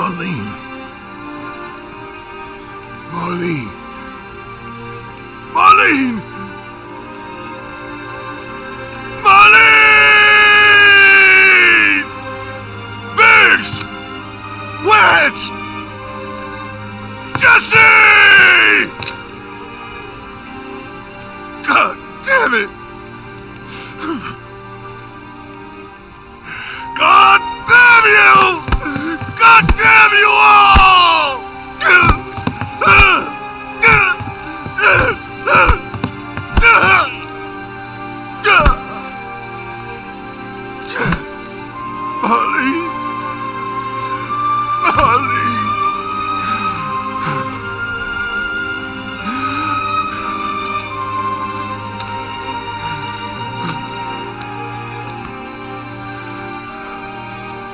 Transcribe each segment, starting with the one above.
Marlene. Marlene. Marlene! Marlene! Biggs! Wedge! Jesse! God damn it! God damn you! God damn you all! Marlene! Marlene!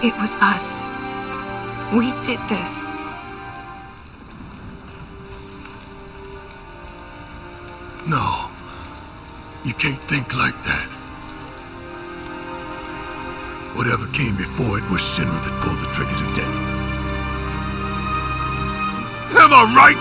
It was us. We did this. No. You can't think like that. Whatever came before it was Shinra that pulled the trigger today. Am I right?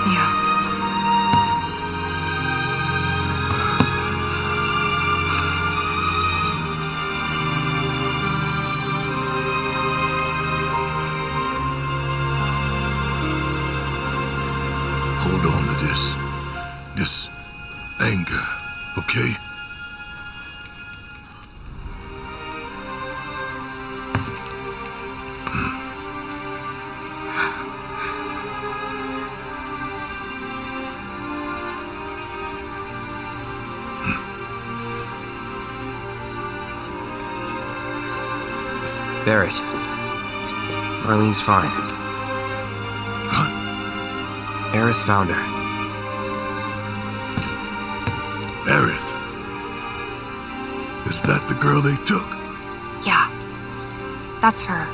Yeah. Hold on to this anger, okay? Barrett. Marlene's fine. Huh? Aerith found her. Aerith. Is that the girl they took? Yeah. That's her.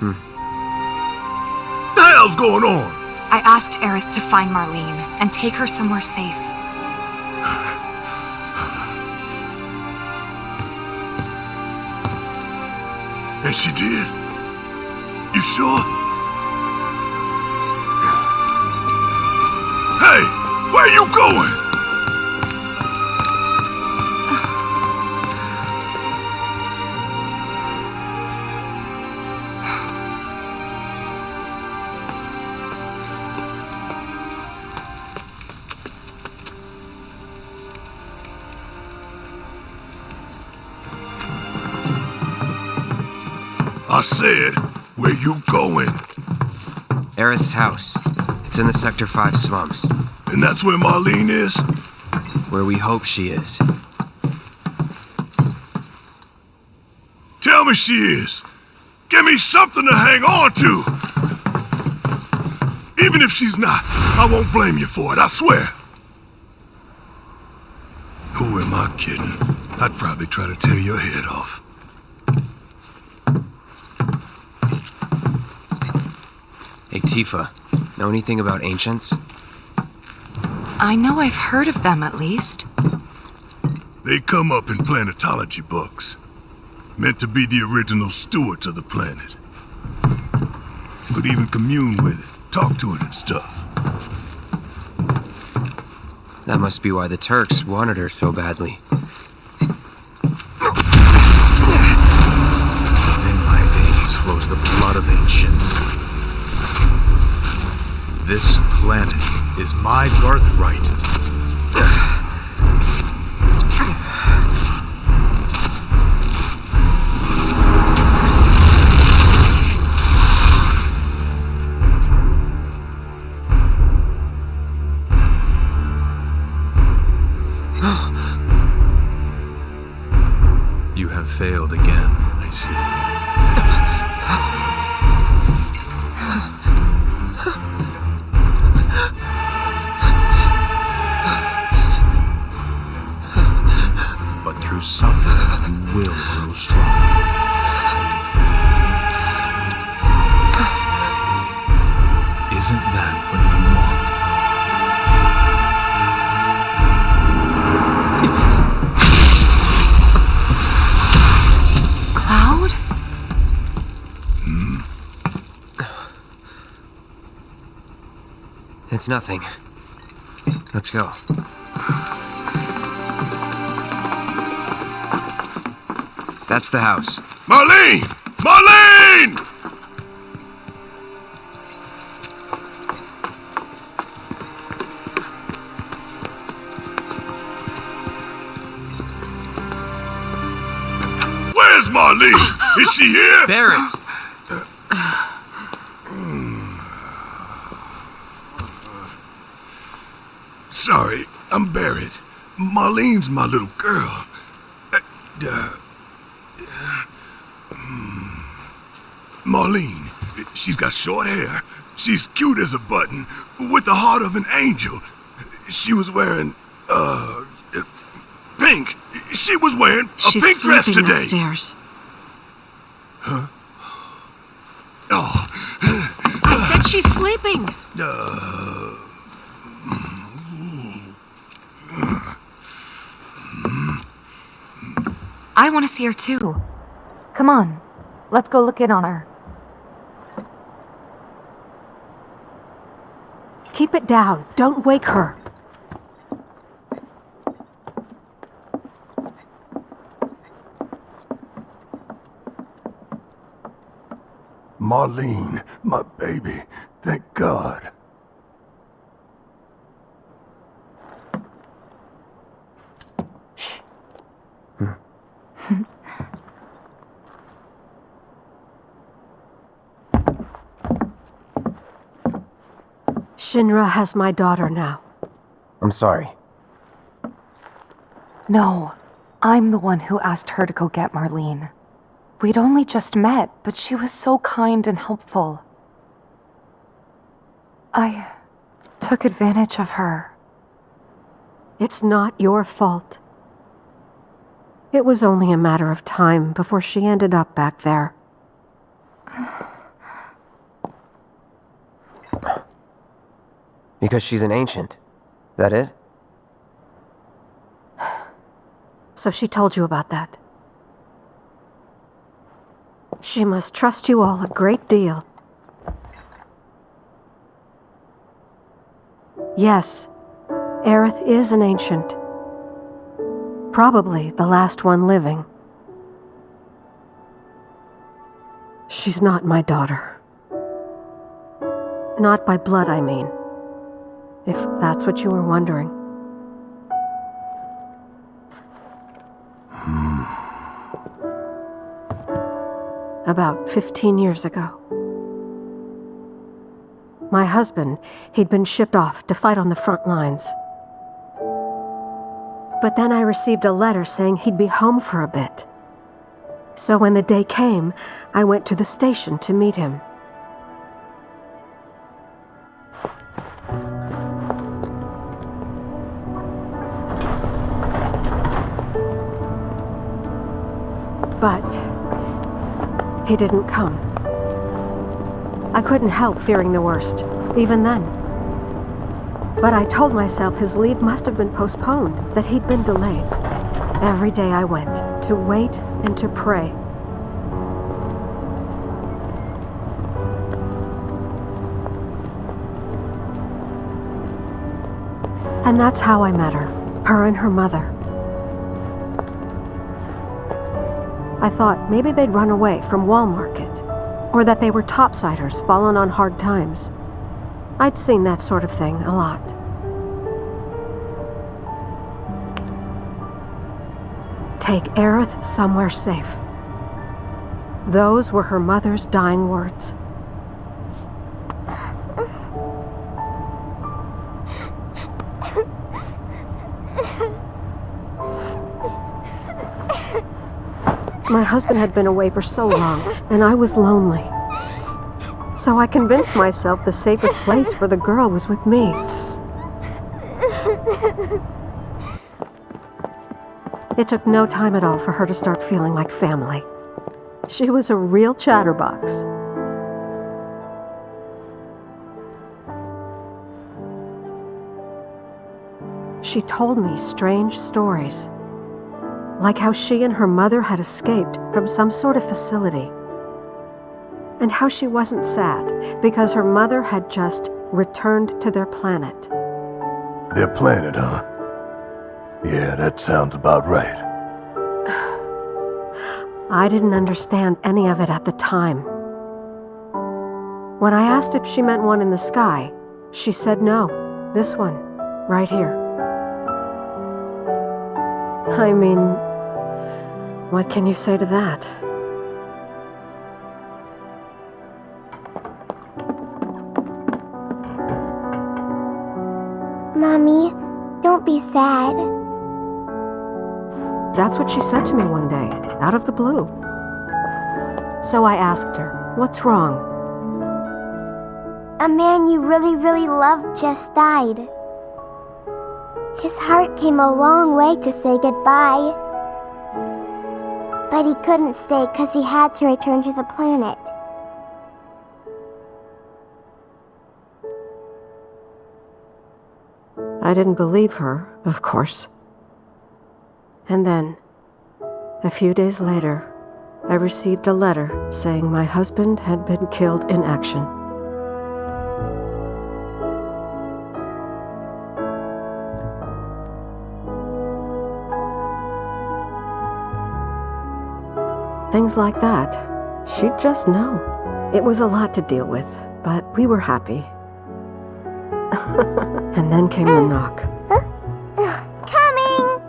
What the hell's going on? I asked Aerith to find Marlene and take her somewhere safe. And she did? You sure? Hey, where you going? I said, where you going? Aerith's house. It's in the Sector 5 slums. And that's where Marlene is? Where we hope she is. Tell me she is. Give me something to hang on to. Even if she's not, I won't blame you for it, I swear. Who am I kidding? I'd probably try to tear your head off. Hey, Tifa. Know anything about ancients? I know I've heard of them, at least. They come up in planetology books. Meant to be the original stewards of the planet. Could even commune with it, talk to it and stuff. That must be why the Turks wanted her so badly. In my veins flows the blood of ancients. This planet is my birthright. You have failed again, I see. Through suffering, you will grow strong. Isn't that what It's nothing. Let's go. That's the house. Marlene! Marlene! Where's Marlene? Is she here? Barrett! Sorry, I'm Barrett. Marlene's my little girl. Marlene, she's got short hair. She's cute as a button, with the heart of an angel. She was wearing, pink. She was wearing a pink dress today. She's sleeping upstairs. Huh? Oh. I said she's sleeping. I want to see her too. Come on, let's go look in on her. Keep it down. Don't wake her. Marlene, my baby. Thank God. Shh. Shinra has my daughter now. I'm sorry. No, I'm the one who asked her to go get Marlene. We'd only just met, but she was so kind and helpful. I took advantage of her. It's not your fault. It was only a matter of time before she ended up back there. Because she's an ancient. That it? So she told you about that. She must trust you all a great deal. Yes, Aerith is an ancient. Probably the last one living. She's not my daughter. Not by blood, I mean. If that's what you were wondering. About 15 years ago. My husband, he'd been shipped off to fight on the front lines. But then I received a letter saying he'd be home for a bit. So when the day came, I went to the station to meet him. But he didn't come. I couldn't help fearing the worst, even then. But I told myself his leave must have been postponed, that he'd been delayed. Every day I went, to wait and to pray. And that's how I met her and her mother. I thought maybe they'd run away from Wall Market, or that they were topsiders fallen on hard times. I'd seen that sort of thing a lot. Take Aerith somewhere safe. Those were her mother's dying words. My husband had been away for so long, and I was lonely. So I convinced myself the safest place for the girl was with me. It took no time at all for her to start feeling like family. She was a real chatterbox. She told me strange stories. Like how she and her mother had escaped from some sort of facility. And how she wasn't sad because her mother had just returned to their planet. Their planet, huh? Yeah, that sounds about right. I didn't understand any of it at the time. When I asked if she meant one in the sky, she said no. This one, right here. I mean, what can you say to that? Mommy, don't be sad. That's what she said to me one day, out of the blue. So I asked her, what's wrong? A man you really, really loved just died. His heart came a long way to say goodbye. But he couldn't stay because he had to return to the planet. I didn't believe her, of course. And then, a few days later, I received a letter saying my husband had been killed in action. Things like that, she'd just know. It was a lot to deal with, but we were happy. And then came the knock. Coming!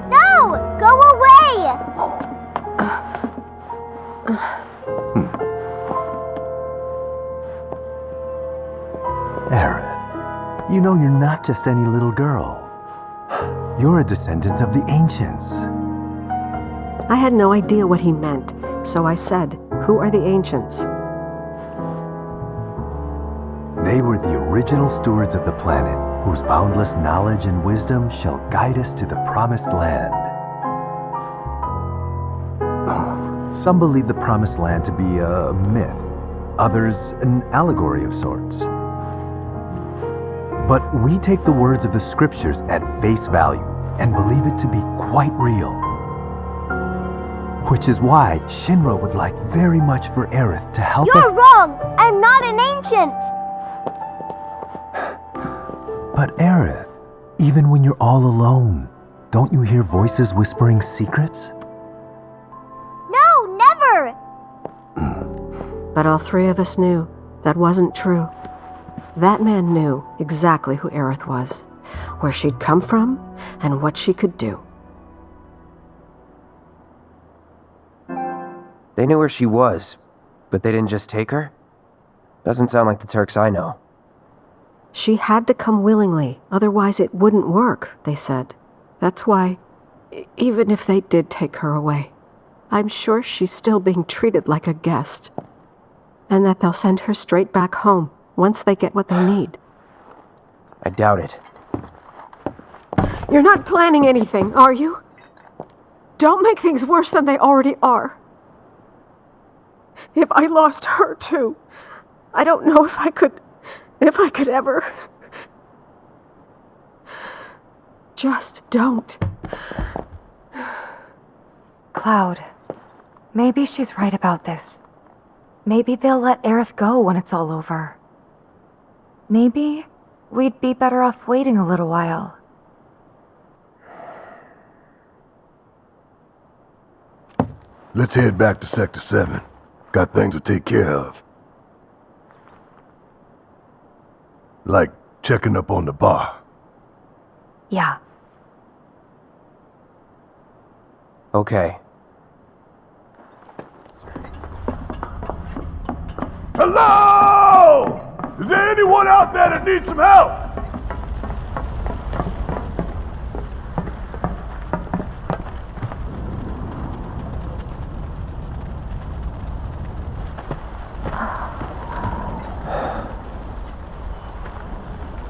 No! Go away! Aerith, you know you're not just any little girl. You're a descendant of the ancients. I had no idea what he meant, so I said, "Who are the ancients?" They were the original stewards of the planet, whose boundless knowledge and wisdom shall guide us to the promised land. Some believe the promised land to be a myth, others an allegory of sorts. But we take the words of the scriptures at face value and believe it to be quite real. Which is why Shinra would like very much for Aerith to help us— You're wrong! I'm not an ancient! But Aerith, even when you're all alone, don't you hear voices whispering secrets? No, never! But all three of us knew that wasn't true. That man knew exactly who Aerith was, where she'd come from, and what she could do. They knew where she was, but they didn't just take her? Doesn't sound like the Turks I know. She had to come willingly, otherwise it wouldn't work, they said. That's why, even if they did take her away, I'm sure she's still being treated like a guest. And that they'll send her straight back home once they get what they need. I doubt it. You're not planning anything, are you? Don't make things worse than they already are. If I lost her too, I don't know if I could ever. Just don't. Cloud, maybe she's right about this. Maybe they'll let Aerith go when it's all over. Maybe we'd be better off waiting a little while. Let's head back to Sector 7. Got things to take care of. Like checking up on the bar. Yeah. Okay. Hello! Is there anyone out there that needs some help?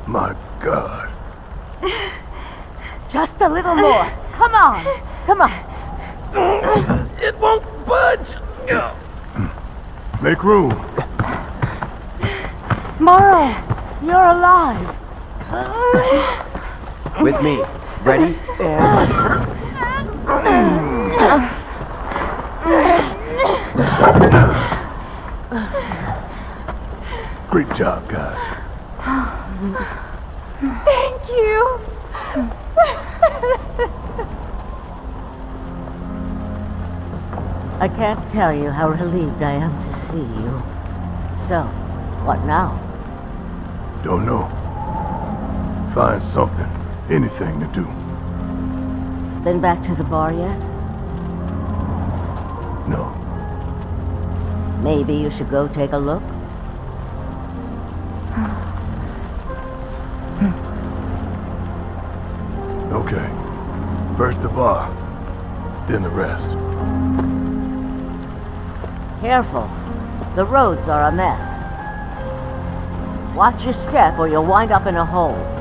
My God. Just a little more. Come on. Come on. It won't budge. Make room. Morrow! You're alive. With me. Ready? And... I can't tell you how relieved I am to see you. So, what now? Don't know. Find something. Anything to do. Been back to the bar yet? No. Maybe you should go take a look? Okay. First the bar, then the rest. Careful. The roads are a mess. Watch your step or you'll wind up in a hole.